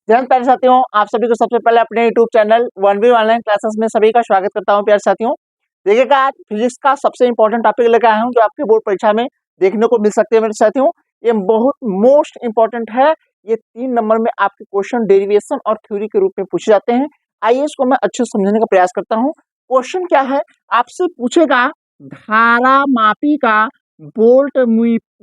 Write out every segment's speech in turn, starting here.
जय हिंद प्यारे साथियों, आप सभी को सबसे पहले अपने YouTube channel 1V online classes में सभी का स्वागत करता हूं। प्यारे साथियों, देखिएगा आज फिजिक्स का सबसे इंपॉर्टेंट टॉपिक लेकर आया हूं जो आपके बोर्ड परीक्षा में देखने को मिल सकते हैं। मेरे साथियों, ये बहुत मोस्ट इंपॉर्टेंट है। ये 3 नंबर में आपके क्वेश्चन डेरिवेशन और थ्योरी के रूप में पूछे जाते हैं। आइए इसको मैं अच्छे से समझने का प्रयास करता हूँ। क्वेश्चन क्या है, आपसे पूछेगा धारा मापी का वोल्ट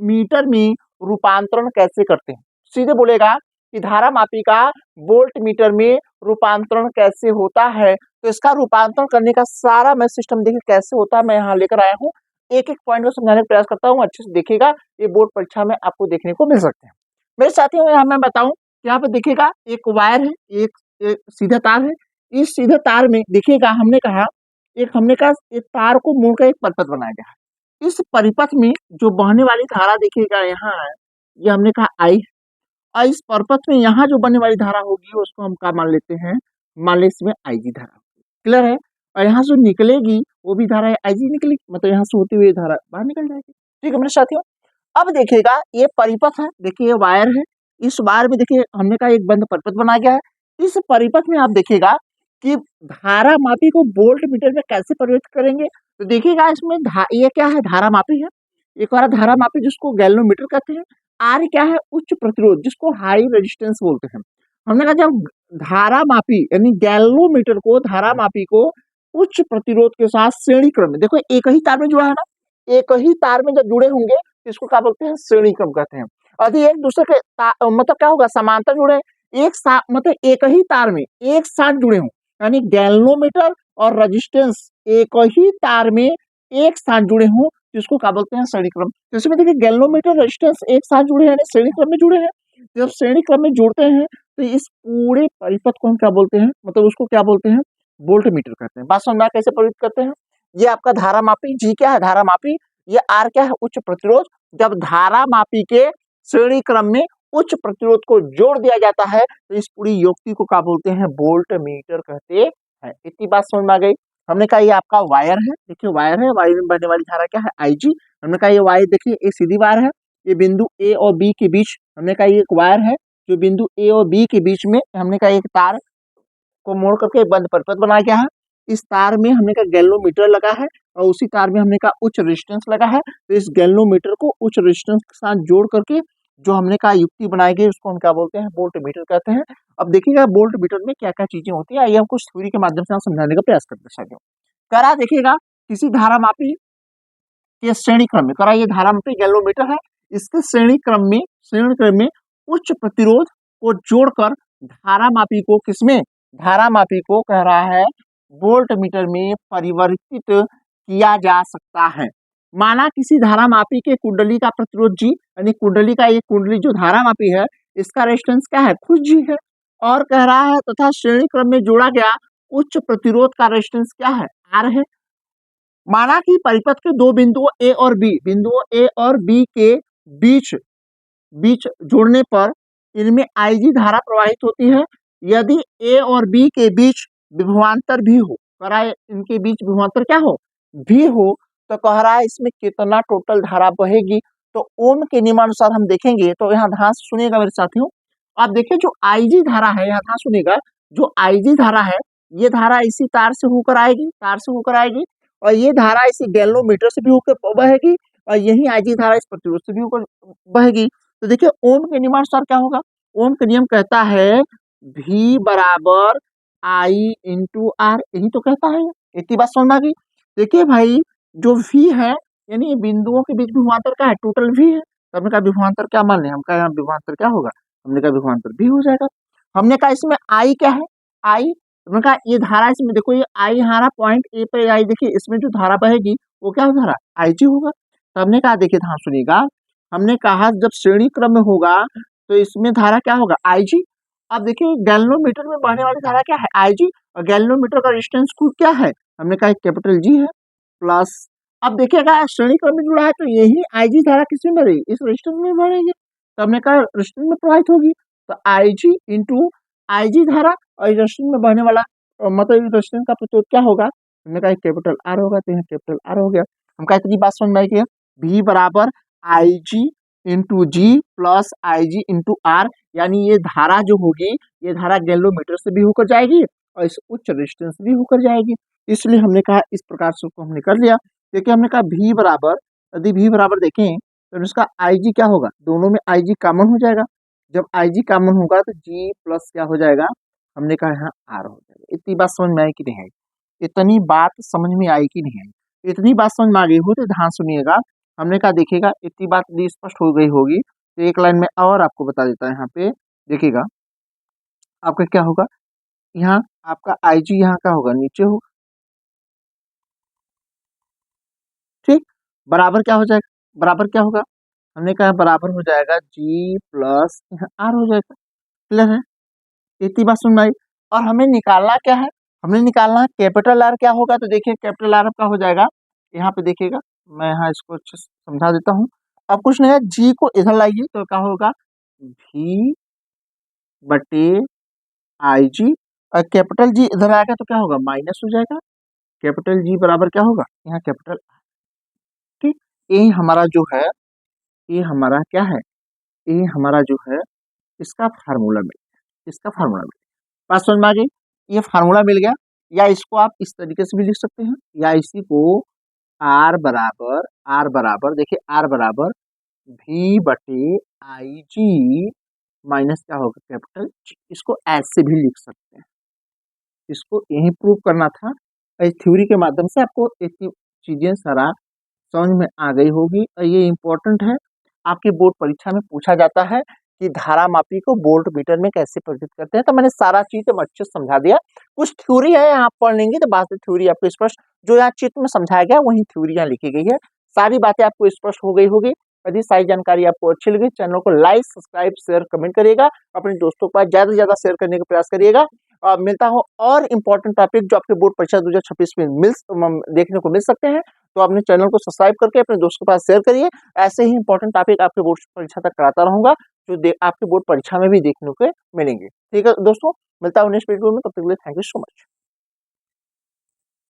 मीटर में रूपांतरण कैसे करते हैं। सीधे बोलेगा कि धारा मापी का वोल्ट मीटर में रूपांतरण कैसे होता है। तो इसका रूपांतरण करने का सारा मैं सिस्टम देखिए कैसे होता है, मैं यहाँ लेकर आया हूँ। एक एक पॉइंट को समझाने का प्रयास करता हूँ, अच्छे से देखिएगा, ये बोर्ड परीक्षा में आपको देखने को मिल सकते हैं। मेरे साथियों, यहाँ मैं बताऊं, यहाँ पे देखिएगा एक वायर है, एक सीधा तार है। इस सीधे तार में देखिएगा हमने कहा एक तार को मोड़कर एक परिपथ बनाया गया है। इस परिपथ में जो बहने वाली धारा देखिएगा यहाँ है, ये हमने कहा आई। और इस पर्पस में यहाँ जो बनने वाली धारा होगी उसको हम क्या मान लेते हैं, मान ले इसमें आईजी धारा। क्लियर है। और यहाँ से निकलेगी वो भी धारा है आईजी निकलेगी, मतलब यहाँ से होती हुई धारा बाहर निकल जाएगी। ठीक है मेरे साथियों, अब देखिएगा ये परिपथ है, देखिए ये वायर है। इस वायर में देखिए हमने कहा एक बंद परिपथ बनाया गया है। इस परिपथ में आप देखिएगा कि धारा मापी को वोल्ट मीटर में कैसे परिवर्तित करेंगे। तो देखिएगा इसमें ये क्या है, धारा मापी है। एक और धारा मापी जिसको गैल्वेनोमीटर कहते हैं। आर क्या है, उच्च प्रतिरोध जिसको हाई रेजिस्टेंस बोलते हैं। हमने कहा जब धारा मापी यानी गैल्वेनोमीटर को धारा मापी को उच्च प्रतिरोध के साथ श्रेणी क्रम में, देखो एक ही तार में जुड़ा है ना, एक ही तार में जब जुड़े होंगे तो इसको क्या बोलते हैं, श्रेणी क्रम कहते हैं। यदि एक दूसरे के मतलब क्या होगा, समांतर जुड़े, एक साथ मतलब एक ही तार में एक साथ जुड़े हों, यानी गैल्वेनोमीटर और रेजिस्टेंस एक ही तार में एक साथ जुड़े हों, जिसको क्या बोलते हैं, श्रेणी क्रम। तो इसमें देखिए गैल्वेनोमीटर रेजिस्टेंस एक साथ जुड़े हैं, श्रेणी क्रम में जुड़े हैं। जब श्रेणी क्रम में जुड़ते हैं तो इस पूरे परिपथ को हम क्या बोलते हैं, मतलब उसको क्या बोलते हैं, वोल्ट मीटर कहते हैं। बात समझना कैसे परिवर्तित करते हैं। ये आपका धारा मापी, जी क्या है धारा मापी, ये आर क्या है, उच्च प्रतिरोध। जब धारा मापी के श्रेणी क्रम में उच्च प्रतिरोध को जोड़ दिया जाता है तो इस पूरी युक्ति को क्या बोलते हैं, वोल्ट मीटर कहते हैं। इतनी बात समझ में आ गई। हमने कहा ये आपका वायर है, देखिए वायर है, वायर में बहने वाली धारा क्या है, आईजी। हमने कहा ये वायर देखिए एक सीधी वायर है, ये बिंदु ए और बी के बीच, हमने कहा ये एक वायर है जो बिंदु ए और बी के बीच में, हमने कहा एक तार को मोड़ करके बंद परिपथ बनाया गया है। इस तार में हमने कहा गैल्वेनोमीटर लगा है और उसी तार में हमने कहा उच्च रेजिस्टेंस लगा है। तो इस गैल्वेनोमीटर को उच्च रेजिस्टेंस के साथ जोड़ करके जो हमने कहा युक्ति बनाई गई उसको हम क्या बोलते हैं, वोल्ट मीटर कहते हैं। अब देखिएगा वोल्ट मीटर में क्या क्या चीजें होती है, आइए हम कुछ थ्योरी के माध्यम से समझाने का प्रयास करते हैं साथियों। करा देखिएगा किसी धारा मापी के श्रेणी क्रम में, करा ये धारा मापी गैल्वेनोमीटर है, इसके श्रेणी क्रम में उच्च प्रतिरोध को जोड़कर धारा मापी को किसमें, धारा मापी को कह रहा है वोल्ट मीटर में परिवर्तित किया जा सकता है। माना किसी धारा मापी के कुंडली का प्रतिरोध जी, यानी कुंडली का, ये कुंडली जो धारा मापी है इसका रेजिस्टेंस क्या है, खुद जी है। और कह रहा है तथा श्रेणी क्रम में जोड़ा गया उच्च प्रतिरोध का रेजिस्टेंस क्या है, आर है। माना कि परिपथ के दो बिंदुओं ए और बी के बीच जोड़ने पर इनमें आईजी धारा प्रवाहित होती है। यदि ए और बी के बीच विभवांतर भी हो, कह रहा है इनके बीच विभवांतर क्या हो, भी हो, तो कह रहा है इसमें कितना टोटल धारा बहेगी। तो ओम के नियमानुसार हम देखेंगे, तो यहाँ ध्यान से सुनिएगा मेरे साथियों। आप देखिए जो आईजी धारा है, यहाँ ध्यान सुनिएगा, जो आईजी धारा है ये धारा इसी तार से होकर आएगी, और ये धारा इसी गैल्वेनोमीटर से भी होकर बहेगी, और यही आईजी धारा इस प्रतिरोध से भी होकर बहेगी। तो देखिए ओम के नियमानुसार क्या होगा, ओम का नियम कहता है V बराबर I इंटू आर, यही तो कहता है। इतनी बात समझ में आ गई। देखिए भाई जो V है यानी बिंदुओं के बीच विभवांतर क्या है, टोटल V है। तो हमने कहा विभवांतर क्या मान लें, हम कहा यहाँ विभवांतर क्या होगा, हमने कहा विभवांतर V हो जाएगा। हमने कहा इसमें I क्या है, I, हमने कहा ये धारा इसमें देखो, ये I हमारा पॉइंट ए पे आई, देखिए इसमें जो धारा बहेगी वो क्या धारा, IG होगा। तो हमने कहा देखिए ध्यान सुनिएगा, हमने कहा जब श्रेणी क्रम में होगा तो इसमें धारा क्या होगा, आईजी। अब देखिए गैल्वेनोमीटर में बहने वाली धारा क्या है, आईजी, और गैल्वेनोमीटर का रेजिस्टेंस खुद क्या है, हमने कहा कैपिटल जी है, प्लस अब देखिएगा श्रेणी क्रम में जुड़ा है तो यही आईजी धारा किसमें बढ़ेगी, इस रेजिस्टेंस में बढ़ेगी। तो हमने कहा रेजिस्टेंस में प्रवाहित होगी, तो आईजी इंटू आईजी धारा और रेजिस्टेंस में बहने वाला मतलब रेजिस्टेंस का प्रतिरोध क्या होगा, हमने कहा कैपिटल आर होगा, तो यहाँ कैपिटल आर हो गया। हम कहा इतनी बात समझ में आई, V बराबर IG into G plus IG into R, यानी ये धारा जो होगी, ये धारा गैल्वेनोमीटर से भी होकर जाएगी और इस उच्च रेजिस्टेंस से भी होकर जाएगी। इसलिए हमने कहा इस प्रकार से उसको हमने कर लिया। देखिए हमने कहा V बराबर, यदि V बराबर देखें तो इसका IG क्या होगा, दोनों में IG कॉमन हो जाएगा। जब IG कॉमन होगा तो G प्लस क्या हो जाएगा, हमने कहा यहाँ R हो जाएगा। इतनी बात समझ में आई कि नहीं आई? इतनी बात समझ में आई कि नहीं आई? इतनी बात समझ में आ गई हो तो ध्यान सुनिएगा। हमने कहा देखिएगा इतनी बात यदि स्पष्ट हो गई होगी तो एक लाइन में और आपको बता देता है। यहाँ पे देखिएगा आपका क्या होगा, यहाँ आपका IG यहाँ का होगा नीचे होगा, ठीक। बराबर क्या हो जाएगा, बराबर क्या होगा, हमने कहा बराबर हो जाएगा G प्लस यहाँ R हो जाएगा। क्लियर है? इतनी बात सुन आई। और हमें निकालना क्या है, हमें निकालना है कैपिटल आर क्या होगा। तो देखिए कैपिटल आर आपका हो जाएगा, यहाँ पे देखिएगा मैं यहाँ इसको अच्छे से समझा देता हूँ। अब कुछ नहीं है, जी को इधर लाइए तो क्या होगा, V बटे आई जी, और कैपिटल जी इधर आएगा तो क्या होगा, माइनस हो जाएगा। कैपिटल जी बराबर क्या होगा, यहाँ कैपिटल, ठीक। ये हमारा जो है, ये हमारा क्या है, ये हमारा जो है इसका फार्मूला मिल गया, इसका फार्मूला मिल गया। बात समझ में आ गई? ये फार्मूला मिल गया। या इसको आप इस तरीके से भी लिख सकते हैं, या इसी को आर बराबर देखिए आर बराबर V बटे आई जी माइनस क्या होगा, कैपिटल G। इसको ऐसे भी लिख सकते हैं। इसको यही प्रूव करना था। इस थ्योरी के माध्यम से आपको इतनी चीजें सारा समझ में आ गई होगी। और ये इम्पोर्टेंट है, आपके बोर्ड परीक्षा में पूछा जाता है कि धारा मापी को वोल्ट मीटर में कैसे परिवर्तित करते हैं। तो मैंने सारा चीज अच्छे से समझा दिया। कुछ थ्योरी है आप पढ़ लेंगे तो बात थ्योरी आपको स्पष्ट, जो यहाँ चित्र में समझाया गया वही थ्योरी यहाँ लिखी गई है। सारी बातें आपको स्पष्ट हो गई होगी। यदि सारी जानकारी आपको अच्छी लगी, चैनल को लाइक सब्सक्राइब शेयर कमेंट करिएगा, अपने दोस्तों के पास ज्यादा से ज्यादा शेयर करने का प्रयास करिएगा। मिलता हूँ और इम्पोर्टेंट टॉपिक जो आपके बोर्ड परीक्षा 2026 में देखने को मिल सकते हैं। तो अपने चैनल को सब्सक्राइब करके अपने दोस्तों के पास शेयर करिए। ऐसे ही इंपॉर्टेंट टॉपिक आपके बोर्ड परीक्षा तक कराता रहूंगा, जो आपके बोर्ड परीक्षा में भी देखने को मिलेंगे। ठीक है दोस्तों, मिलता हूँ नेक्स्ट वीडियो में, तब तक के लिए थैंक यू सो मच।